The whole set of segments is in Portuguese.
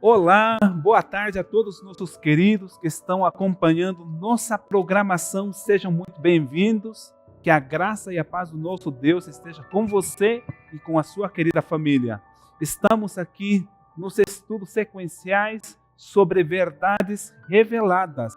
Olá, boa tarde a todos os nossos queridos que estão acompanhando nossa programação. Sejam muito bem-vindos. Que a graça e a paz do nosso Deus esteja com você e com a sua querida família. Estamos aqui nos estudos sequenciais sobre verdades reveladas.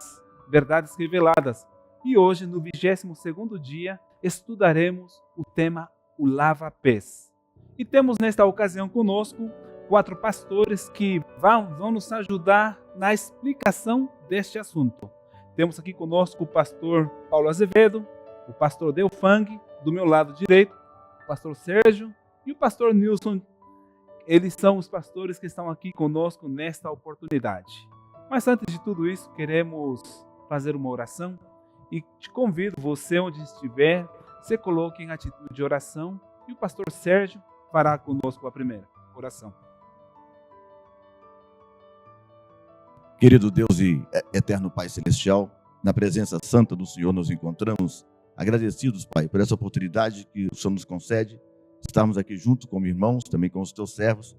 Verdades reveladas. E hoje, no 22º dia, estudaremos o tema o lava-pés. E temos nesta ocasião conosco 4 pastores que vão nos ajudar na explicação deste assunto. Temos aqui conosco o pastor Paulo Azevedo, o pastor Delfang, do meu lado direito, o pastor Sérgio e o pastor Nilson. Eles são os pastores que estão aqui conosco nesta oportunidade. Mas antes de tudo isso, queremos fazer uma oração e te convido, você onde estiver, se coloque em atitude de oração e o pastor Sérgio fará conosco a primeira oração. Querido Deus e eterno Pai Celestial, na presença santa do Senhor nos encontramos, agradecidos, Pai, por essa oportunidade que o Senhor nos concede, estarmos aqui junto como irmãos, também com os teus servos,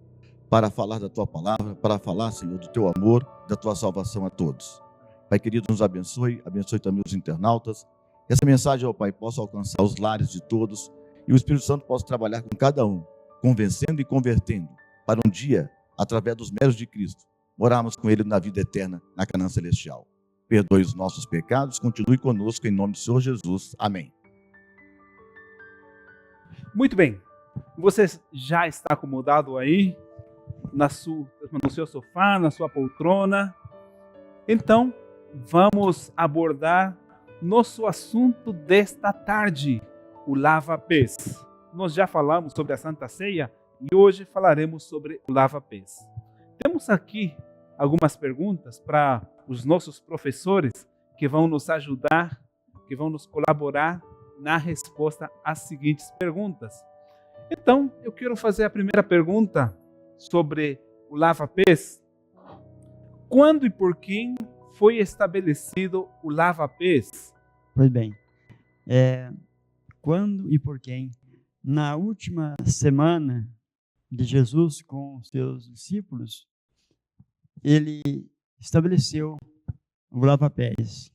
para falar da tua palavra, para falar, Senhor, do teu amor, da tua salvação a todos. Pai querido, nos abençoe também os internautas, que essa mensagem, ó Pai, possa alcançar os lares de todos e o Espírito Santo possa trabalhar com cada um, convencendo e convertendo, para um dia, através dos méritos de Cristo, morarmos com Ele na vida eterna, na Canaã celestial. Perdoe os nossos pecados, continue conosco em nome do Senhor Jesus. Amém. Muito bem. Você já está acomodado aí no seu sofá, na sua poltrona? Então, vamos abordar nosso assunto desta tarde, o lava-pés. Nós já falamos sobre a Santa Ceia e hoje falaremos sobre o lava-pés. Temos aqui algumas perguntas para os nossos professores que vão nos ajudar, que vão nos colaborar na resposta às seguintes perguntas. Então, eu quero fazer a primeira pergunta sobre o lava-pés. Quando e por quem foi estabelecido o lava-pés? Pois bem, quando e por quem? Na última semana de Jesus com os seus discípulos, ele estabeleceu o lava-pés.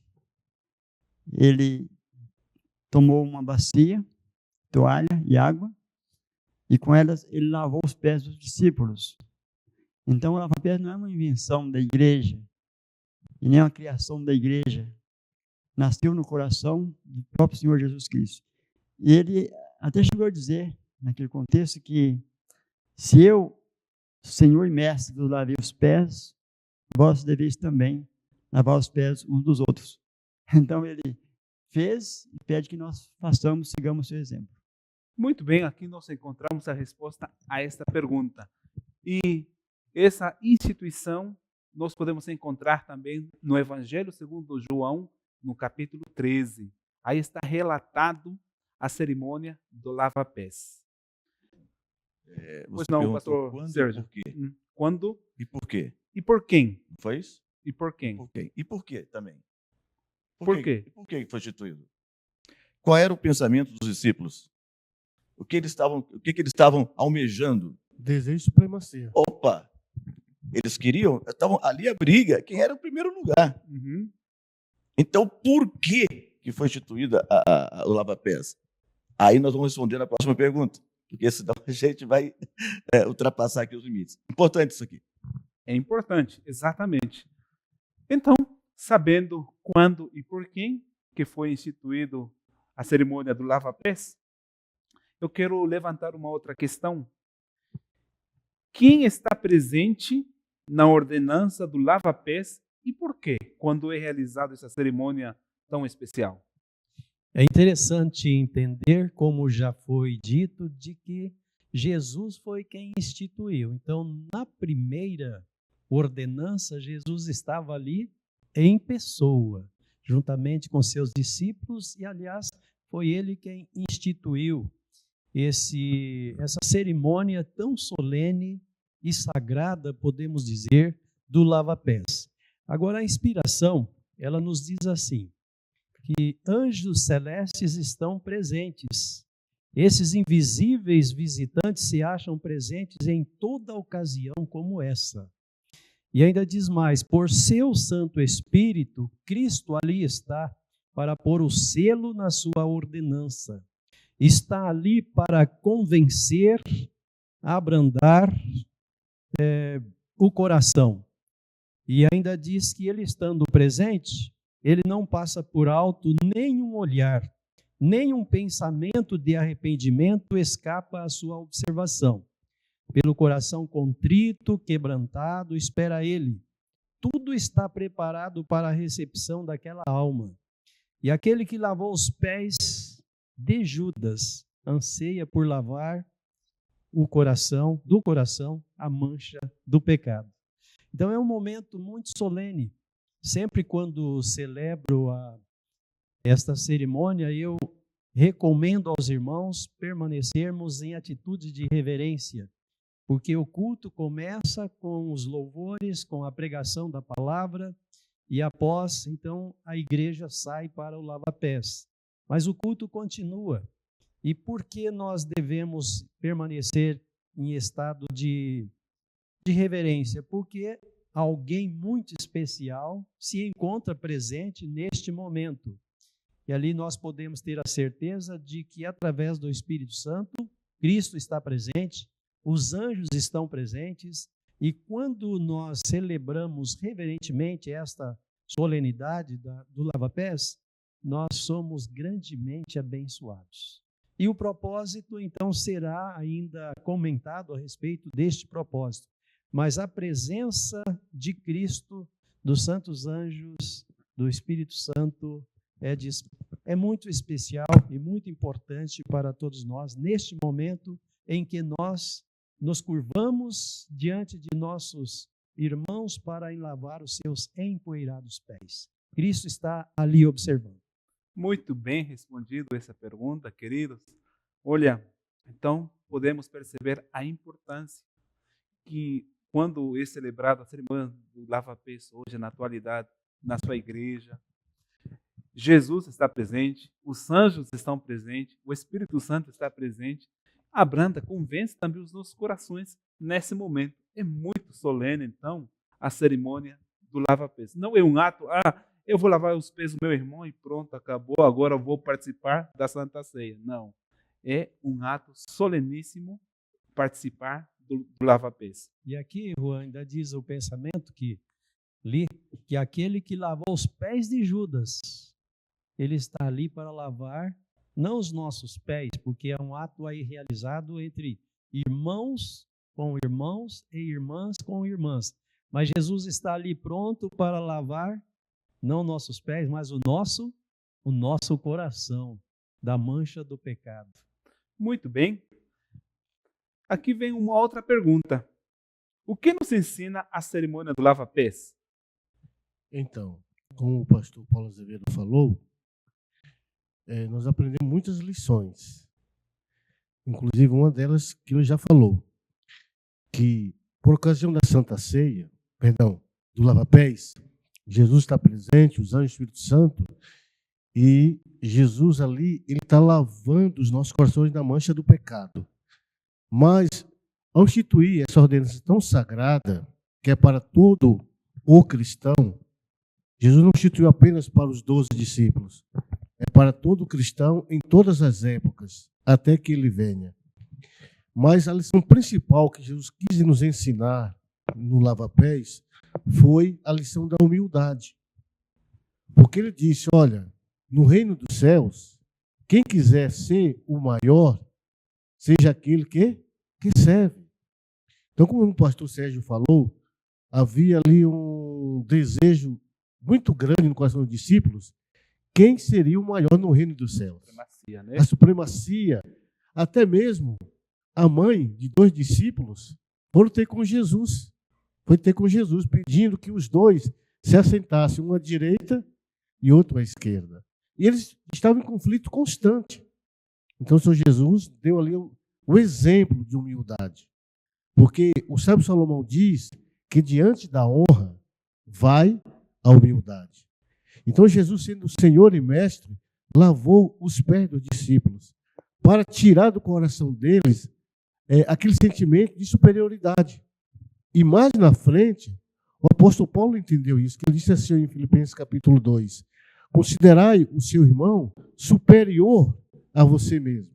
Ele tomou uma bacia, toalha e água, e com elas ele lavou os pés dos discípulos. Então o lava-pés não é uma invenção da igreja, e nem uma criação da igreja. Nasceu no coração do próprio Senhor Jesus Cristo. E ele até chegou a dizer, naquele contexto, que se eu, Senhor e Mestre, vos lavei os pés, vós deveis também lavar os pés uns dos outros. Então ele fez e pede que nós façamos, sigamos seu exemplo. Muito bem, aqui nós encontramos a resposta a esta pergunta. E essa instituição nós podemos encontrar também no Evangelho segundo João, no capítulo 13. Aí está relatado a cerimônia do lava-pés. Pois não, pastor quando Sérgio. E por quê? Quando E por quê? e por quem? Não foi isso? E por quem? Por quê? E por quê também? Por quê? E por que foi instituído? Qual era o pensamento dos discípulos? O que eles estavam almejando? Desejo de supremacia. Opa! Eles estavam ali a briga, quem era o primeiro lugar. Uhum. Então, por que foi instituída o lava-pés? Aí nós vamos responder na próxima pergunta, porque senão a gente vai ultrapassar aqui os limites. Importante isso aqui. É importante, exatamente. Então, sabendo quando e por quem que foi instituído a cerimônia do lava-pés, eu quero levantar uma outra questão. Quem está presente na ordenança do lava-pés e por quê, quando é realizada essa cerimônia tão especial? É interessante entender, como já foi dito, de que Jesus foi quem instituiu. Então, na primeira ordenança, Jesus estava ali em pessoa, juntamente com seus discípulos, e, aliás, foi ele quem instituiu essa cerimônia tão solene e sagrada, podemos dizer, do lava-pés. Agora, a inspiração, ela nos diz assim, que anjos celestes estão presentes. Esses invisíveis visitantes se acham presentes em toda ocasião como essa. E ainda diz mais: por seu Santo Espírito, Cristo ali está para pôr o selo na sua ordenança. Está ali para convencer, abrandar o coração. E ainda diz que ele estando presente, ele não passa por alto nenhum olhar, nenhum pensamento de arrependimento escapa à sua observação. Pelo coração contrito, quebrantado, espera ele. Tudo está preparado para a recepção daquela alma. E aquele que lavou os pés de Judas anseia por lavar do coração, a mancha do pecado. Então é um momento muito solene. Sempre quando celebro esta cerimônia, eu recomendo aos irmãos permanecermos em atitude de reverência, porque o culto começa com os louvores, com a pregação da palavra, e após, então, a igreja sai para o lava-pés. Mas o culto continua. E por que nós devemos permanecer em estado de reverência? Porque alguém muito especial se encontra presente neste momento. E ali nós podemos ter a certeza de que, através do Espírito Santo, Cristo está presente, os anjos estão presentes, e quando nós celebramos reverentemente esta solenidade do lava-pés, nós somos grandemente abençoados. E o propósito, então, será ainda comentado a respeito deste propósito. Mas a presença de Cristo, dos santos anjos, do Espírito Santo, é muito especial e muito importante para todos nós, neste momento em que nós nos curvamos diante de nossos irmãos para lavar os seus empoeirados pés. Cristo está ali observando. Muito bem respondido essa pergunta, queridos. Olha, então podemos perceber a importância que, quando é celebrada a cerimônia do lava-pés hoje, na atualidade, na sua igreja, Jesus está presente, os anjos estão presentes, o Espírito Santo está presente. Abranda, convence também os nossos corações nesse momento. É muito solene, então, a cerimônia do lava-pés. Não é um ato, eu vou lavar os pés do meu irmão e pronto, acabou, agora eu vou participar da Santa Ceia. Não. É um ato soleníssimo participar do lava-pés. E aqui, Juan, ainda diz o pensamento que aquele que lavou os pés de Judas, ele está ali para lavar não os nossos pés, porque é um ato aí realizado entre irmãos com irmãos e irmãs com irmãs. Mas Jesus está ali pronto para lavar não nossos pés, mas o nosso coração da mancha do pecado. Muito bem. Aqui vem uma outra pergunta. O que nos ensina a cerimônia do lava-pés? Então, como o pastor Paulo Azevedo falou, nós aprendemos muitas lições. Inclusive, uma delas que ele já falou, que por ocasião da Santa Ceia, do lava-pés, Jesus está presente, os anjos do Espírito Santo, e Jesus ali, ele está lavando os nossos corações da mancha do pecado. Mas, ao instituir essa ordenança tão sagrada, que é para todo o cristão, Jesus não instituiu apenas para os 12 discípulos, é para todo cristão em todas as épocas, até que ele venha. Mas a lição principal que Jesus quis nos ensinar no lava-pés foi a lição da humildade. Porque ele disse, olha, no reino dos céus, quem quiser ser o maior, seja aquele que serve. Então, como o pastor Sérgio falou, havia ali um desejo muito grande no coração dos discípulos. Quem seria o maior no reino dos céus? Supremacia, né? A supremacia. Até mesmo a mãe de 2 discípulos foi ter com Jesus, pedindo que os 2 se assentassem, um à direita e outro à esquerda. E eles estavam em conflito constante. Então, o Senhor Jesus deu ali o exemplo de humildade. Porque o sábio Salomão diz que diante da honra vai a humildade. Então, Jesus, sendo Senhor e Mestre, lavou os pés dos discípulos para tirar do coração deles aquele sentimento de superioridade. E mais na frente, O apóstolo Paulo entendeu isso, que ele disse assim em Filipenses capítulo 2, considerai o seu irmão superior a você mesmo.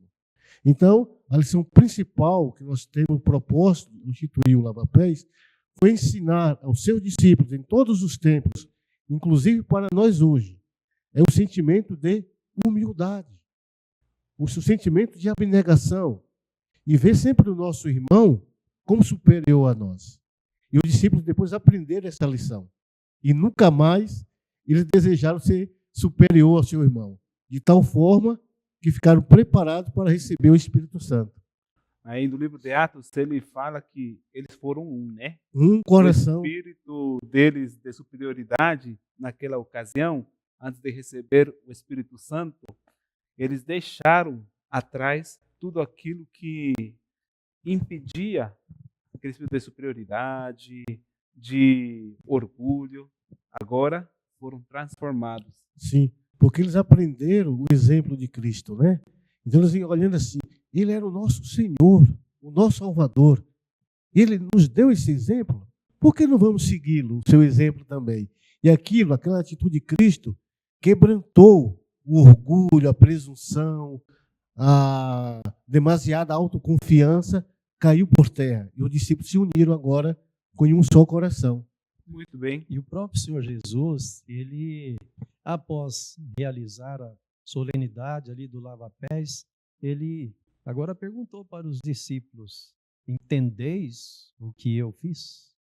Então, a lição principal que nós temos o propósito de instituir o lava-pés foi ensinar aos seus discípulos em todos os tempos, inclusive para nós hoje, é o sentimento de humildade, o sentimento de abnegação e ver sempre o nosso irmão como superior a nós. E os discípulos depois aprenderam essa lição. E nunca mais eles desejaram ser superior ao seu irmão, de tal forma que ficaram preparados para receber o Espírito Santo. Aí no livro de Atos, ele fala que eles foram um, né? Um coração. O espírito deles de superioridade, naquela ocasião, antes de receber o Espírito Santo, eles deixaram atrás tudo aquilo que impedia aquele espírito de superioridade, de orgulho. Agora foram transformados. Sim, porque eles aprenderam o exemplo de Cristo, né? Então eles iam olhando assim, ele era o nosso Senhor, o nosso Salvador. Ele nos deu esse exemplo, por que não vamos segui-lo, o seu exemplo também? E aquela atitude de Cristo, quebrantou o orgulho, a presunção, a demasiada autoconfiança, caiu por terra. E os discípulos se uniram agora com um só coração. Muito bem. E o próprio Senhor Jesus, ele, após realizar a solenidade ali do lava-pés, ele agora perguntou para os discípulos: entendeis o que eu fiz?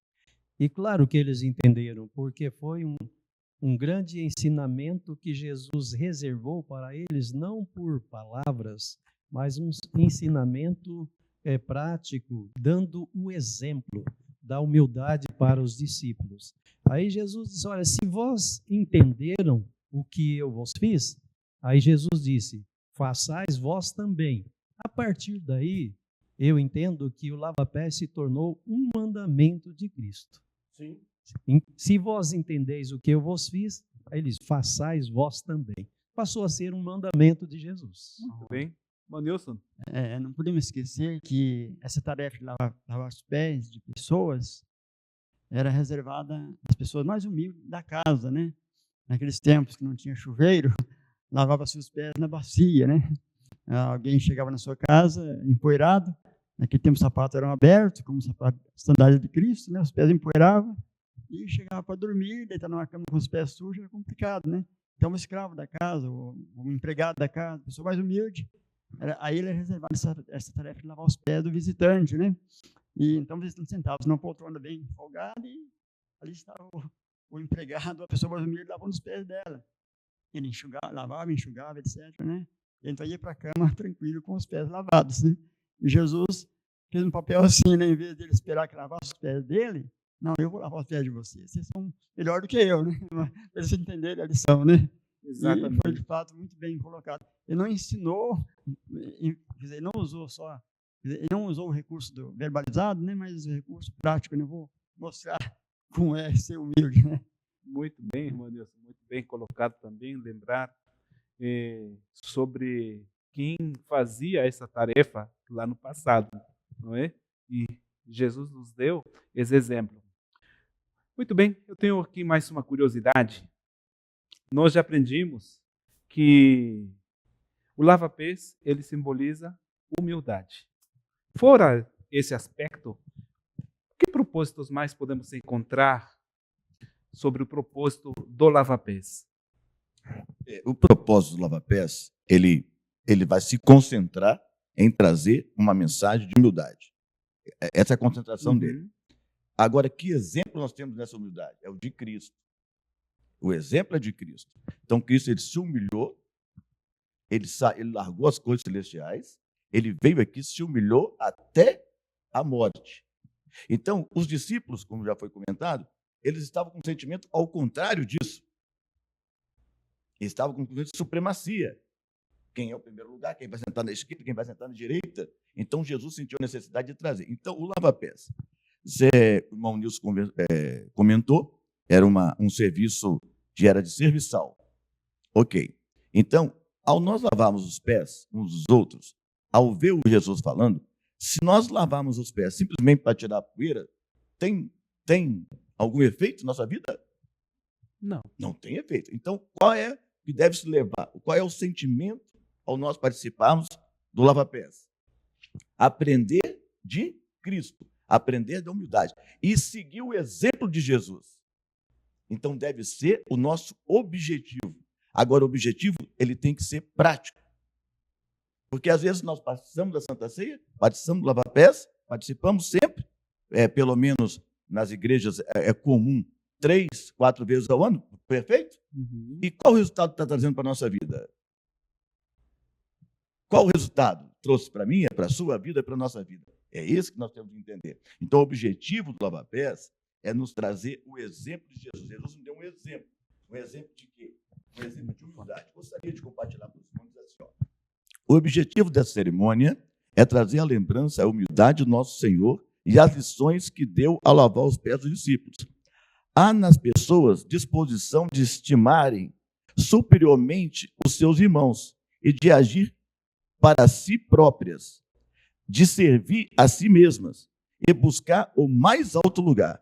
E claro que eles entenderam, porque foi um grande ensinamento que Jesus reservou para eles, não por palavras, mas um ensinamento prático, dando o exemplo da humildade para os discípulos. Aí Jesus disse: olha, se vós entenderam o que eu vos fiz, aí Jesus disse: façais vós também. A partir daí, eu entendo que o lava-pés se tornou um mandamento de Cristo. Sim. Se vós entendeis o que eu vos fiz, aí ele diz: façais vós também. Passou a ser um mandamento de Jesus. Muito bem. Manilson? Não podemos esquecer que essa tarefa de lavar os pés de pessoas era reservada às pessoas mais humildes da casa, né? Naqueles tempos que não tinha chuveiro, lavava-se os pés na bacia, né? Alguém chegava na sua casa empoeirado, naquele tempo os sapatos eram abertos, como sandália de Cristo, né? Os pés empoeiravam e chegava para dormir, deitar numa cama com os pés sujos, era complicado, né? Então, o escravo da casa, o empregado da casa, a pessoa mais humilde, aí ele é reservado essa tarefa de lavar os pés do visitante, né? E então, o visitante sentava numa poltrona bem folgada e ali estava o empregado, a pessoa mais humilde, lavando os pés dela. Ele lavava, enxugava, etc., né? E então ia para a cama tranquilo com os pés lavados, né? E Jesus fez um papel assim, né? Em vez de ele esperar que lavasse os pés dele, não, eu vou lavar os pés de vocês. Vocês são melhor do que eu, né? Para eles entenderem a lição, né? Exatamente. E foi, de fato, muito bem colocado. Ele não ensinou, quer dizer, ele não usou só, ele não usou o recurso do verbalizado, né? Mas o recurso prático, né? Eu vou mostrar como é ser humilde, né? Muito bem, irmão Nilson, muito bem colocado também. Lembrar sobre quem fazia essa tarefa lá no passado, não é? E Jesus nos deu esse exemplo. Muito bem, eu tenho aqui mais uma curiosidade. Nós já aprendimos que o lava-pés, ele simboliza humildade. Fora esse aspecto, que propósitos mais podemos encontrar sobre o propósito do lava-pés? O propósito do lava-pés, ele vai se concentrar em trazer uma mensagem de humildade. Essa é a concentração dele. Agora, que exemplo nós temos nessa humildade? É o de Cristo. O exemplo é de Cristo. Então, Cristo, ele se humilhou, ele largou as coisas celestiais, ele veio aqui, se humilhou até a morte. Então, os discípulos, como já foi comentado, eles estavam com um sentimento ao contrário disso. Eles estavam com um sentimento de supremacia. Quem é o primeiro lugar, quem vai sentar na esquerda, quem vai sentar na direita. Então, Jesus sentiu a necessidade de trazer. Então, o lava-pés, o irmão Nilson comentou, era um serviço que era de serviçal. Ok. Então, ao nós lavarmos os pés uns dos outros, ao ver o Jesus falando, se nós lavarmos os pés simplesmente para tirar a poeira, tem algum efeito na nossa vida? Não. Não tem efeito. Então, qual é que deve se levar? Qual é o sentimento ao nós participarmos do lava-pés? Aprender de Cristo, aprender da humildade e seguir o exemplo de Jesus. Então, deve ser o nosso objetivo. Agora, o objetivo, ele tem que ser prático. Porque, às vezes, nós participamos da Santa Ceia, participamos do lava-pés, participamos sempre, pelo menos nas igrejas é comum, 3, 4 vezes ao ano, perfeito? Uhum. E qual o resultado está trazendo para a nossa vida? Qual o resultado trouxe para mim, para a sua vida, para a nossa vida? É esse que nós temos que entender. Então, o objetivo do lava-pés é nos trazer o exemplo de Jesus. Jesus nos deu um exemplo. Um exemplo de quê? Um exemplo de humildade. Gostaria de compartilhar com os irmãos assim, ó. O objetivo dessa cerimônia é trazer a lembrança, a humildade do nosso Senhor e as lições que deu ao lavar os pés dos discípulos. Há nas pessoas disposição de estimarem superiormente os seus irmãos e de agir para si próprias, de servir a si mesmas e buscar o mais alto lugar.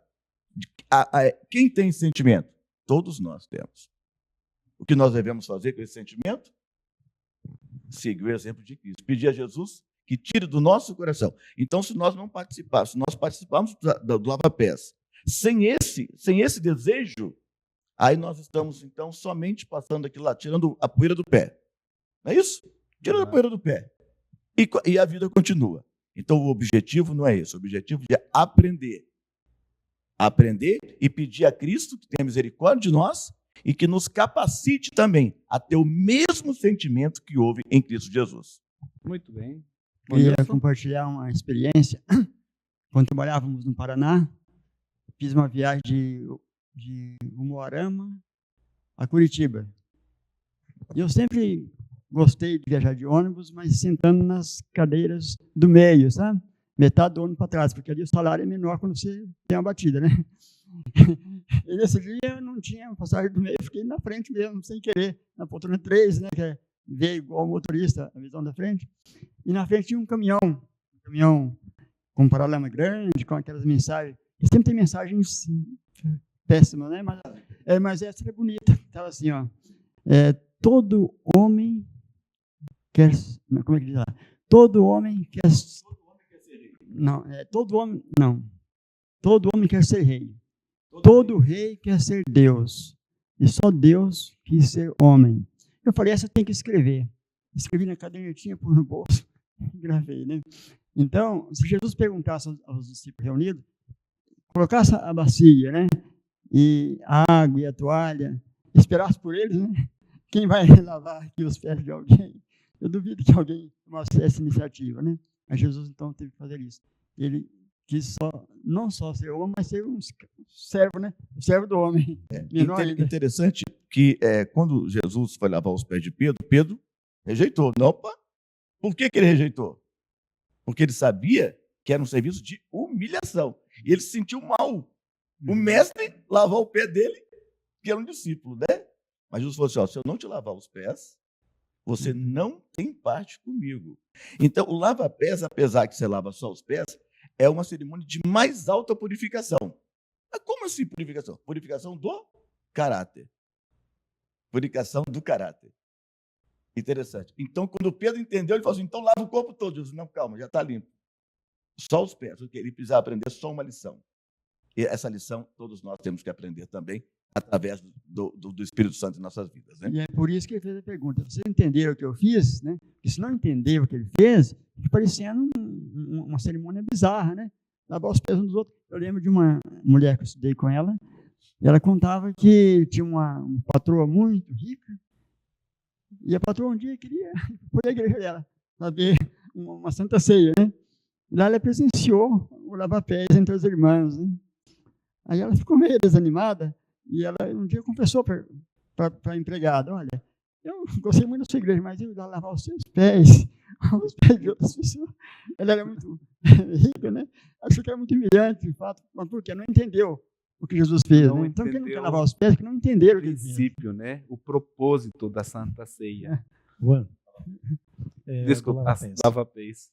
Quem tem esse sentimento? Todos nós temos. O que nós devemos fazer com esse sentimento? Seguir o exemplo de Cristo. Pedir a Jesus que tire do nosso coração. Então, se nós não participarmos, se nós participarmos do lava-pés, sem esse desejo, aí nós estamos, então, somente passando aquilo lá, tirando a poeira do pé. Não é isso? Tirando a poeira do pé. E a vida continua. Então, o objetivo não é esse. O objetivo é aprender. Aprender e pedir a Cristo que tenha misericórdia de nós e que nos capacite também a ter o mesmo sentimento que houve em Cristo Jesus. Muito bem. Queria compartilhar uma experiência. Quando trabalhávamos no Paraná, fiz uma viagem de Umuarama a Curitiba. E eu sempre gostei de viajar de ônibus, mas sentando nas cadeiras do meio, sabe? Metade do ônibus para trás, porque ali o salário é menor quando você tem uma batida, né? E nesse dia eu não tinha passagem do meio, fiquei na frente mesmo, sem querer, na poltrona 3, né? Que é ver igual o motorista, a visão da frente. E na frente tinha um caminhão com um paralama grande, com aquelas mensagens. E sempre tem mensagens péssimas, né? Mas essa era bonita. Estava assim, ó. Todo homem quer... Como é que diz lá? Todo homem quer... Não, todo homem quer ser rei. Todo rei quer ser Deus. E só Deus quis ser homem. Eu falei, essa tem que escrever. Escrevi na cadernetinha, pôr no bolso. Gravei, né? Então, se Jesus perguntasse aos discípulos reunidos, colocasse a bacia, né? E a água e a toalha, esperasse por eles, né? Quem vai lavar aqui os pés de alguém? Eu duvido que alguém tomasse essa iniciativa, né? Mas Jesus, então, teve que fazer isso. Ele quis não só ser homem, mas ser um servo, né? O servo do homem. Interessante que quando Jesus foi lavar os pés de Pedro, Pedro rejeitou. Não, opa. Por que ele rejeitou? Porque ele sabia que era um serviço de humilhação. E ele se sentiu mal. O mestre lavar o pé dele, que era um discípulo, né? Mas Jesus falou assim, ó, se eu não te lavar os pés, você não tem parte comigo. Então, o lava-pés, apesar que você lava só os pés, é uma cerimônia de mais alta purificação. Mas como assim purificação? Purificação do caráter. Purificação do caráter. Interessante. Então, quando Pedro entendeu, ele falou assim, então lava o corpo todo. Jesus, não, calma, já está limpo. Só os pés. Porque ele precisava aprender só uma lição. E essa lição todos nós temos que aprender também, através do Espírito Santo em nossas vidas. Né? E é por isso que ele fez a pergunta. Vocês entenderam o que eu fiz? Né? Porque se não entenderam o que ele fez, fica parecendo uma cerimônia bizarra, né? Lavar os pés uns dos outros. Eu lembro de uma mulher que eu estudei com ela, e ela contava que tinha uma patroa muito rica, e a patroa um dia queria ir para a igreja dela, fazer uma santa ceia, né? E lá ela presenciou o lava-pés entre as irmãs, né? Aí ela ficou meio desanimada, e ela um dia confessou para a empregada, olha, eu gostei muito da sua igreja, mas eu ia lavar os seus pés, os pés de outras pessoas. Ela era muito rica, né? Achou que era muito humilhante, de fato, mas por quê? Não entendeu o que Jesus fez. Né? Então, quem não quer lavar os pés, que não entenderam o que ele fez. O princípio, né? O propósito da Santa Ceia. Juan. Desculpa, lava-pés.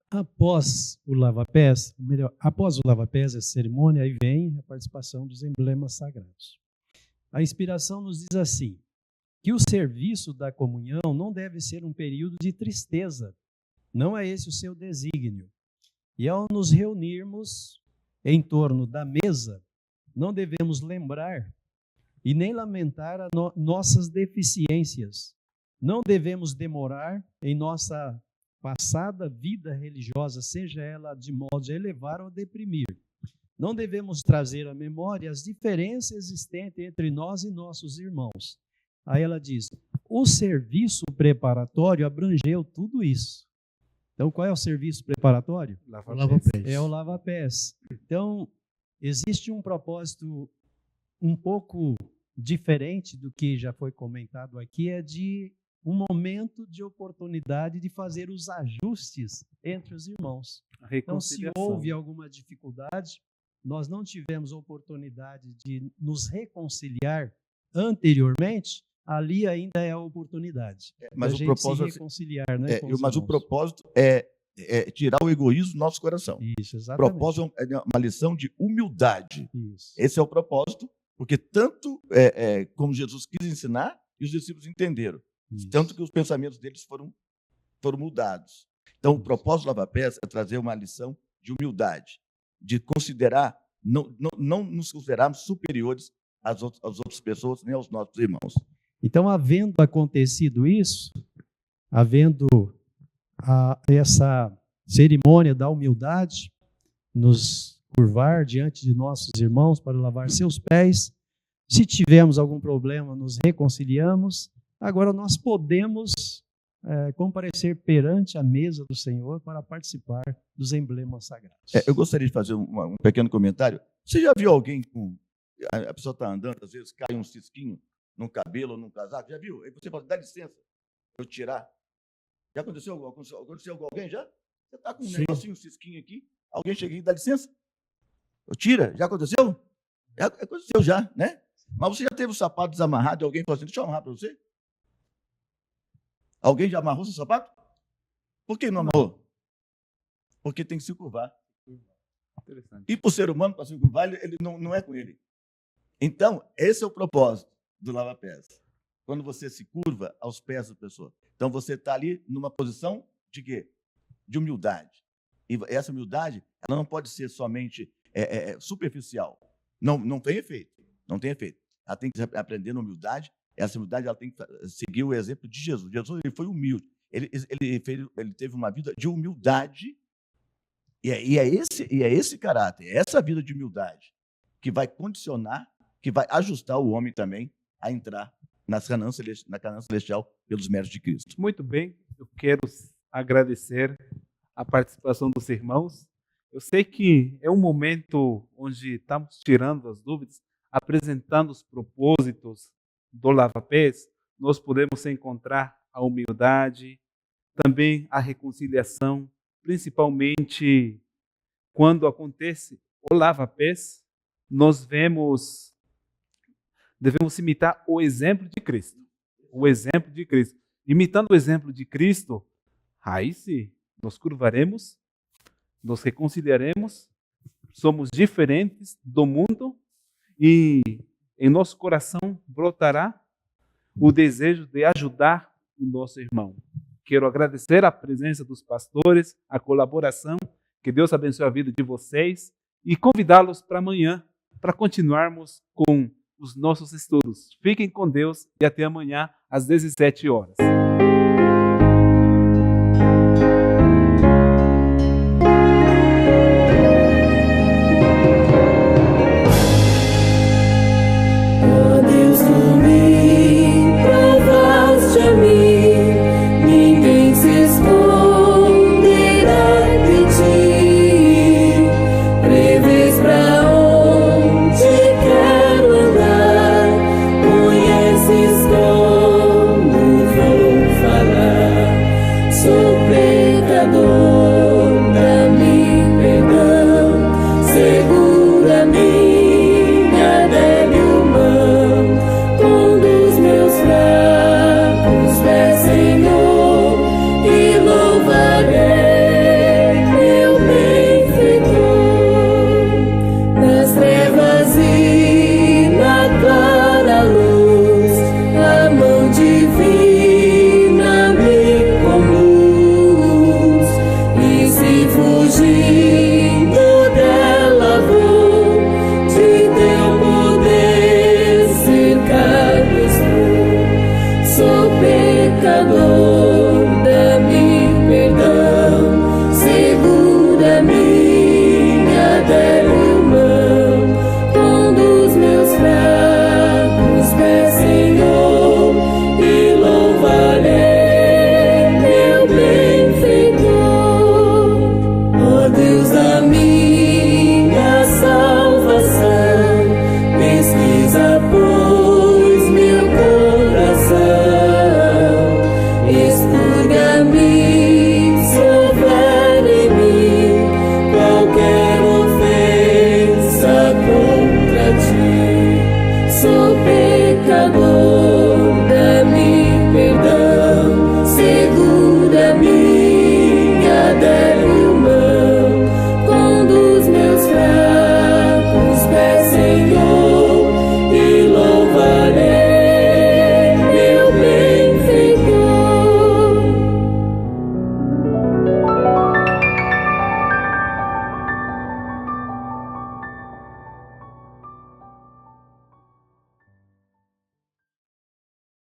Após o lava-pés, melhor, após o lava-pés, essa cerimônia, aí vem a participação dos emblemas sagrados. A inspiração nos diz assim, que o serviço da comunhão não deve ser um período de tristeza, não é esse o seu desígnio. E ao nos reunirmos em torno da mesa, não devemos lembrar e nem lamentar nossas deficiências. Não devemos demorar em nossa passada vida religiosa, seja ela de modo a elevar ou deprimir. Não devemos trazer à memória as diferenças existentes entre nós e nossos irmãos. Aí ela diz, o serviço preparatório abrangeu tudo isso. Então, qual é o serviço preparatório? Lava-pés. É o lava-pés. Então, existe um propósito um pouco diferente do que já foi comentado aqui, é de um momento de oportunidade de fazer os ajustes entre os irmãos. Então, se houve alguma dificuldade, nós não tivemos oportunidade de nos reconciliar anteriormente, ali ainda é a oportunidade Mas da o gente propósito, se reconciliar. Né, com os mas o irmãos. propósito é tirar o egoísmo do nosso coração. Isso, O exatamente. propósito é uma lição de humildade. Isso. Esse é o propósito, porque tanto como Jesus quis ensinar, e os discípulos entenderam. Isso. Tanto que os pensamentos deles foram mudados. Então, o propósito do lava-pés é trazer uma lição de humildade, de considerar, não nos considerarmos superiores às outras pessoas, nem aos nossos irmãos. Então, havendo acontecido isso, havendo essa cerimônia da humildade, nos curvar diante de nossos irmãos para lavar seus pés, se tivermos algum problema, nos reconciliamos. Agora nós podemos comparecer perante a mesa do Senhor para participar dos emblemas sagrados. Eu gostaria de fazer um pequeno comentário. Você já viu alguém com... A pessoa está andando, às vezes cai um cisquinho num cabelo ou num casaco, já viu? Aí você fala, dá licença, eu tirar. Já aconteceu com alguém já? Você está com um negocinho, um cisquinho aqui, alguém chega e dá licença? Eu tira, já aconteceu? Já aconteceu já, né? Mas você já teve o sapato desamarrado e alguém falou assim, deixa eu amarrar para você? Alguém já amarrou seu sapato? Por que não amarrou? Porque tem que se curvar. Interessante. E para o ser humano, para se curvar, ele não é com ele. Então, esse é o propósito do lava-pés. Quando você se curva aos pés da pessoa. Então, você está ali numa posição de quê? De humildade. E essa humildade, ela não pode ser somente superficial. Não tem efeito. Não tem efeito. Ela tem que aprender na humildade. Essa humildade ela tem que seguir o exemplo de Jesus. Jesus ele foi humilde. Ele teve uma vida de humildade. E é esse caráter, é essa vida de humildade que vai condicionar, que vai ajustar o homem também a entrar na Canaã celestial pelos méritos de Cristo. Muito bem, eu quero agradecer a participação dos irmãos. Eu sei que é um momento onde estamos tirando as dúvidas, apresentando os propósitos do lava-pés, nós podemos encontrar a humildade, também a reconciliação, principalmente quando acontece o lava-pés, nós devemos imitar o exemplo de Cristo. O exemplo de Cristo. Imitando o exemplo de Cristo, aí sim, nos curvaremos, nos reconciliaremos, somos diferentes do mundo e em nosso coração brotará o desejo de ajudar o nosso irmão. Quero agradecer a presença dos pastores, a colaboração, que Deus abençoe a vida de vocês e convidá-los para amanhã, para continuarmos com os nossos estudos. Fiquem com Deus e até amanhã às 17 horas. Conheces como vou pecador.